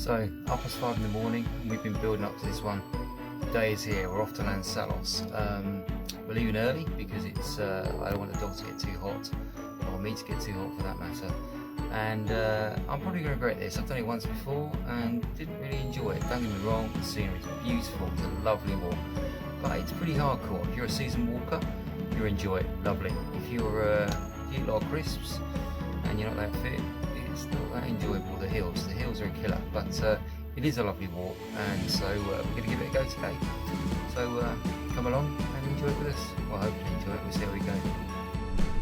So, 5:30 in the morning, and we've been building up to this one. The day is here, we're off to Lansallos. We're leaving early because it's I don't want the dog to get too hot, or me to get too hot for that matter. And I'm probably going to regret this. I've done it once before and didn't really enjoy it. Don't get me wrong, the scenery is beautiful, it's a lovely walk. But it's pretty hardcore. If you're a seasoned walker, you'll enjoy it, lovely. If you're you eat a lot of crisps and you're not that fit, it's not that enjoyable. The hills are a killer, but it is a lovely walk, and so we're going to give it a go today. So come along and enjoy it with us. Well, hopefully enjoy it. We'll see how we go.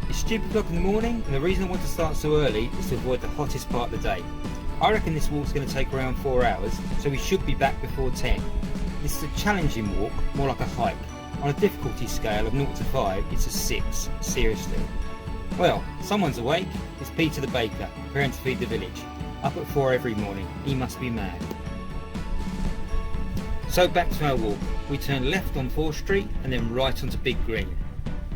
It's stupid o'clock in the morning, and the reason I want to start so early is to avoid the hottest part of the day. I reckon this walk's going to take around 4 hours, so we should be back before 10. This is a challenging walk, more like a hike. On a difficulty scale of 0 to 5, it's a 6, seriously. Well, someone's awake. It's Peter the baker, preparing to feed the village. Up at 4 every morning. He must be mad. So back to our walk. We turn left on 4th Street and then right onto Big Green.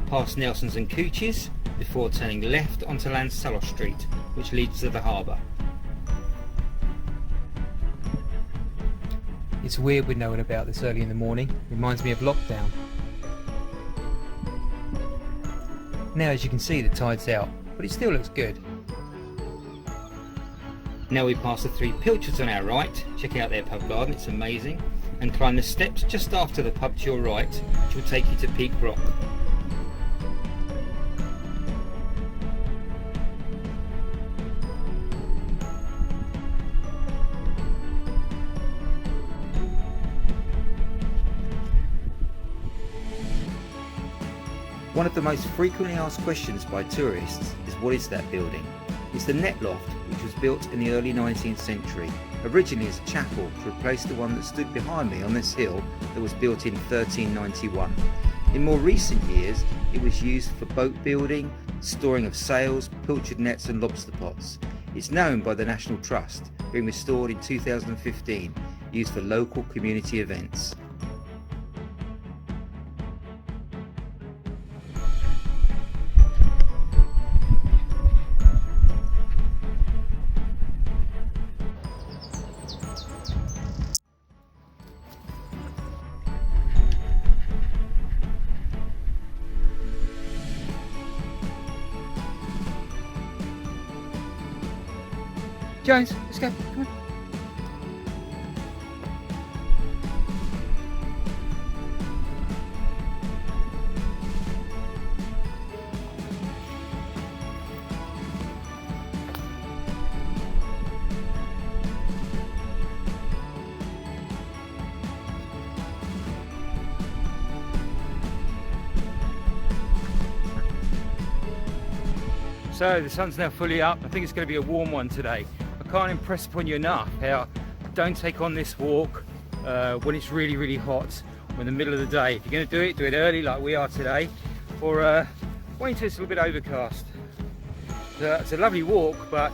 Past Nelson's and Cooch's before turning left onto Lansallos Street, which leads to the harbour. It's weird with knowing about this early in the morning. Reminds me of lockdown. Now, as you can see, the tide's out, but it still looks good. Now we pass the 3 pilchards on our right. Check out their pub garden, it's amazing. And climb the steps just after the pub to your right, which will take you to Peak Rock. One of the most frequently asked questions by tourists is, what is that building? It's the netloft, which was built in the early 19th century, originally as a chapel to replace the one that stood behind me on this hill that was built in 1391. In more recent years, it was used for boat building, storing of sails, pilchard nets and lobster pots. It's now owned by the National Trust, being restored in 2015, used for local community events. Jones, let's go. Come on. So the sun's now fully up. I think it's going to be a warm one today. I can't impress upon you enough how don't take on this walk when it's really, really hot or in the middle of the day. If you're going to do it early like we are today, or wait until it's a little bit overcast. It's a lovely walk, but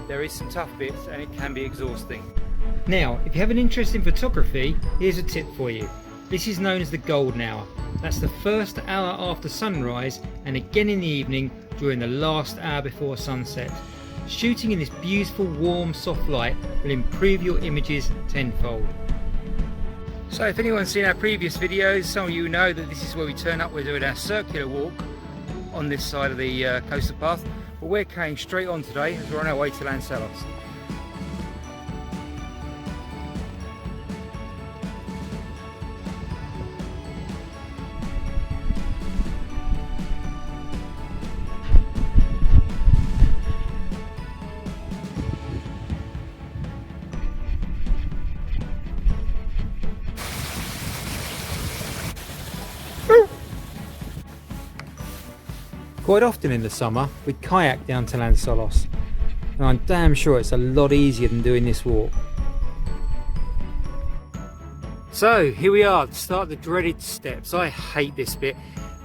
there is some tough bits and it can be exhausting. Now, if you have an interest in photography, here's a tip for you. This is known as the golden hour. That's the first hour after sunrise and again in the evening during the last hour before sunset. Shooting in this beautiful, warm, soft light will improve your images tenfold. So if anyone's seen our previous videos, some of you know that this is where we turn up. We're doing our circular walk on this side of the coastal path, but we're carrying straight on today as we're on our way to Lansallos. Quite often in the summer we kayak down to Lansallos, and I'm damn sure it's a lot easier than doing this walk. So here we are, to start the dreaded steps. I hate this bit,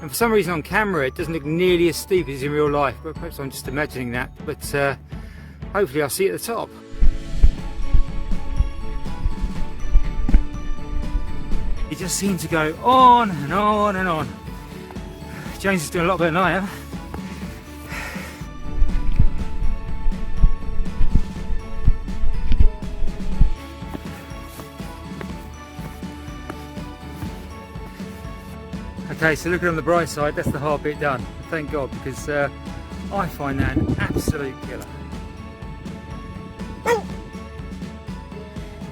and for some reason on camera it doesn't look nearly as steep as in real life, but perhaps I'm just imagining that, but hopefully I'll see it at the top. It just seems to go on and on and on. James is doing a lot better than I am. Okay, so looking on the bright side, that's the hard bit done. Thank God, because I find that an absolute killer.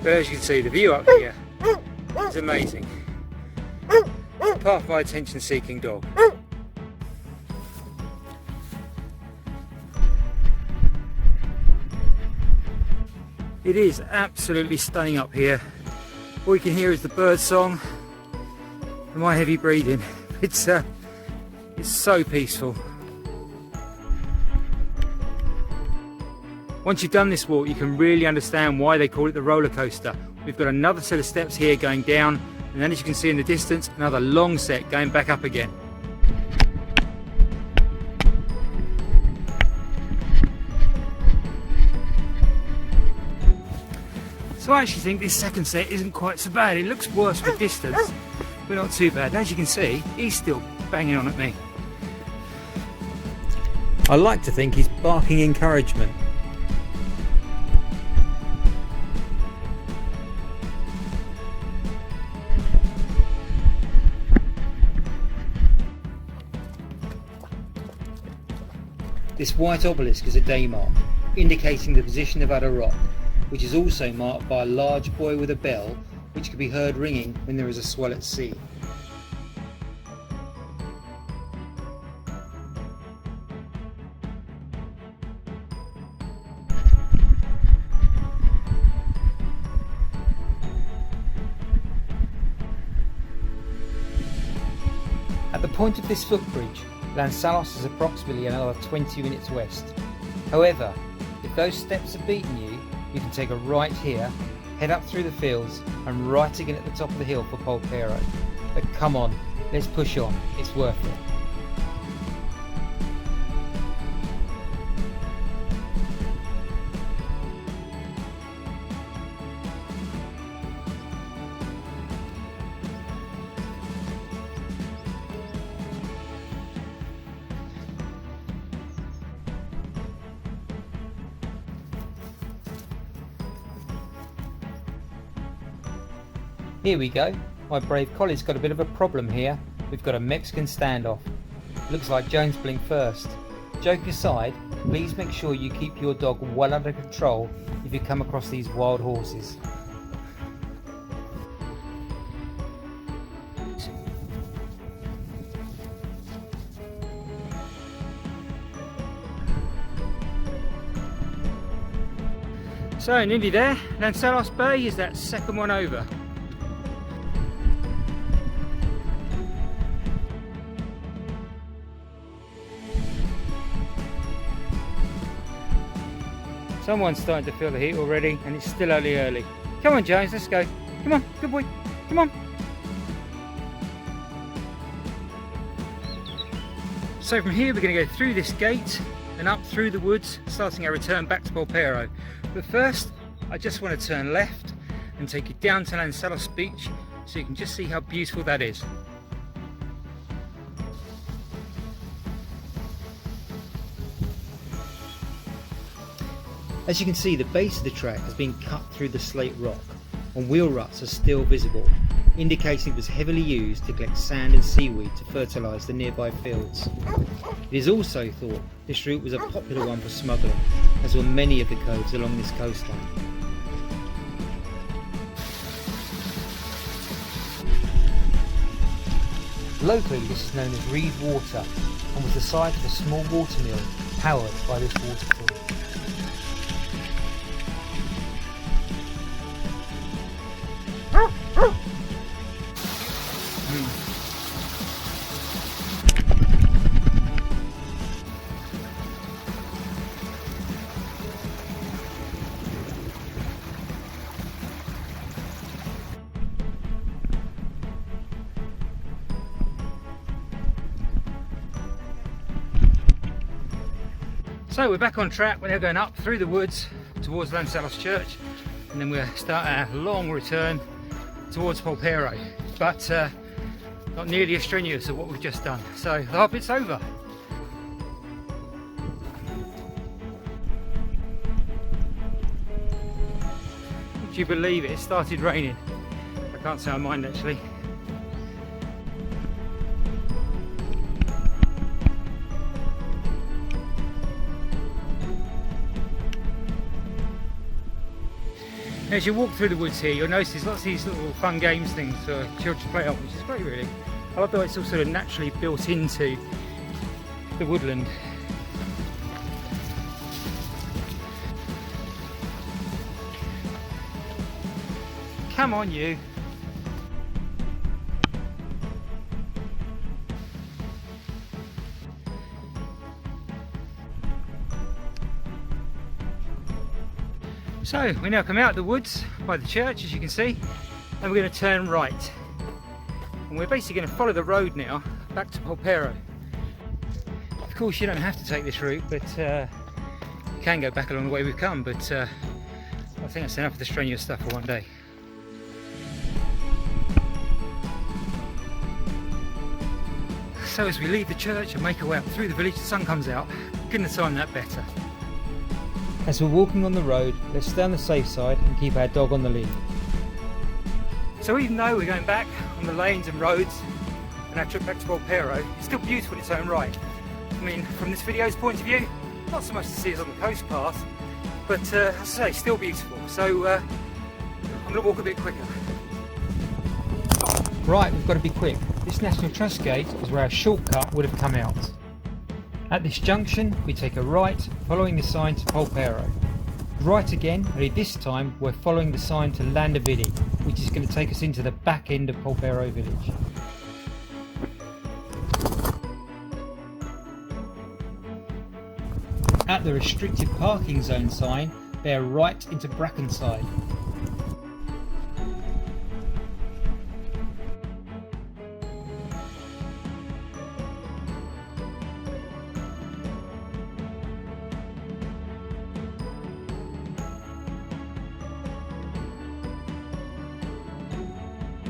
But as you can see, the view up here is amazing. Apart from my attention-seeking dog. It is absolutely stunning up here. All you can hear is the bird song and my heavy breathing. It's so peaceful. Once you've done this walk, you can really understand why they call it the roller coaster. We've got another set of steps here going down, and then as you can see in the distance, another long set going back up again. So I actually think this second set isn't quite so bad. It looks worse with distance, but not too bad. And as you can see, he's still banging on at me. I like to think he's barking encouragement. This white obelisk is a day mark, indicating the position of Ada Rock, which is also marked by a large buoy with a bell, which can be heard ringing when there is a swell at sea. At the point of this footbridge, Lansallos is approximately another 20 minutes west. However, if those steps have beaten you, you can take a right here, head up through the fields and right again at the top of the hill for Polperro. But come on, let's push on, it's worth it. Here we go, my brave collie's got a bit of a problem here. We've got a Mexican standoff. Looks like Jones blinked first. Joke aside, please make sure you keep your dog well under control if you come across these wild horses. So nearly there, Lansallos Bay is that second one over. Someone's starting to feel the heat already, and it's still early. Come on Jones, let's go. Come on, good boy, come on. So from here we're going to go through this gate and up through the woods, starting our return back to Polperro. But first, I just want to turn left and take you down to Lansallos Beach so you can just see how beautiful that is. As you can see, the base of the track has been cut through the slate rock, and wheel ruts are still visible, indicating it was heavily used to collect sand and seaweed to fertilise the nearby fields. It is also thought this route was a popular one for smuggling, as were many of the coves along this coastline. Locally, this is known as Reed Water, and was the site of a small water mill powered by this waterfall. So we're back on track. We're now going up through the woods towards Lansallos Church, and then we'll start our long return towards Polperro, but not nearly as strenuous as what we've just done. So the hard bit's over. Would you believe it? It started raining. I can't say I mind actually. As you walk through the woods here, you'll notice there's lots of these little fun games things for children to play on, which is great really. I love the way it's all sort of naturally built into the woodland. Come on you! So we now come out of the woods by the church, as you can see, and we're going to turn right. And we're basically going to follow the road now back to Polperro. Of course you don't have to take this route, but you can go back along the way we've come, but I think that's enough of the strenuous stuff for one day. So as we leave the church and make our way up through the village, the sun comes out. Couldn't have timed that better. As we're walking on the road, let's stay on the safe side and keep our dog on the lead. So even though we're going back on the lanes and roads and our trip back to Polperro, it's still beautiful in its own right. I mean, from this video's point of view, not so much to see as on the coast path, but as I say, still beautiful. So I'm going to walk a bit quicker. Right, we've got to be quick. This National Trust gate is where our shortcut would have come out. At this junction, we take a right, following the sign to Polperro. Right again, only this time we're following the sign to Lansallos, which is going to take us into the back end of Polperro village. At the restricted parking zone sign, bear right into Brackenside.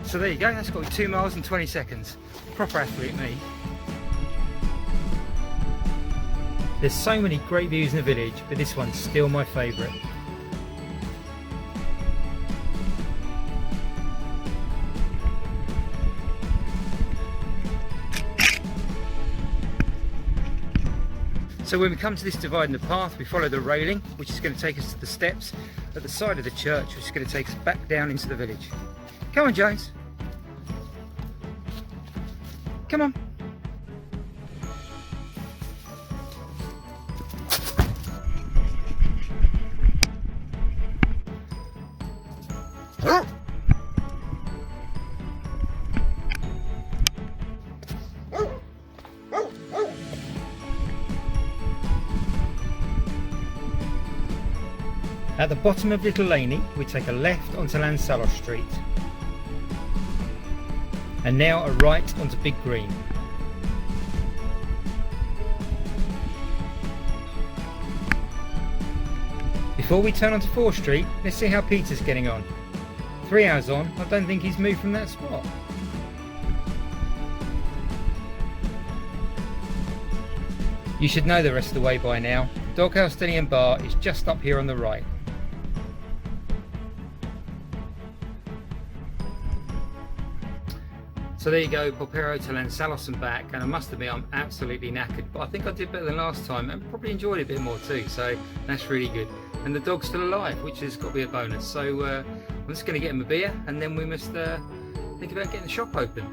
So there you go, that's got 2 miles and 20 seconds. Proper athlete me. There's so many great views in the village, but this one's still my favourite. So when we come to this divide in the path, we follow the railing, which is going to take us to the steps at the side of the church, which is going to take us back down into the village. Come on, Jones. Come on. At the bottom of Little Laney, we take a left onto Lansallos Street. And now a right onto Big Green. Before we turn onto 4th Street, let's see how Peter's getting on. 3 hours on, I don't think he's moved from that spot. You should know the rest of the way by now. Doghouse, Deli and Bar is just up here on the right. So there you go, Polperro to Lansallos and back, and I must admit I'm absolutely knackered, but I think I did better than last time and probably enjoyed it a bit more too, so that's really good. And the dog's still alive, which has got to be a bonus. So I'm just going to get him a beer and then we must think about getting the shop open.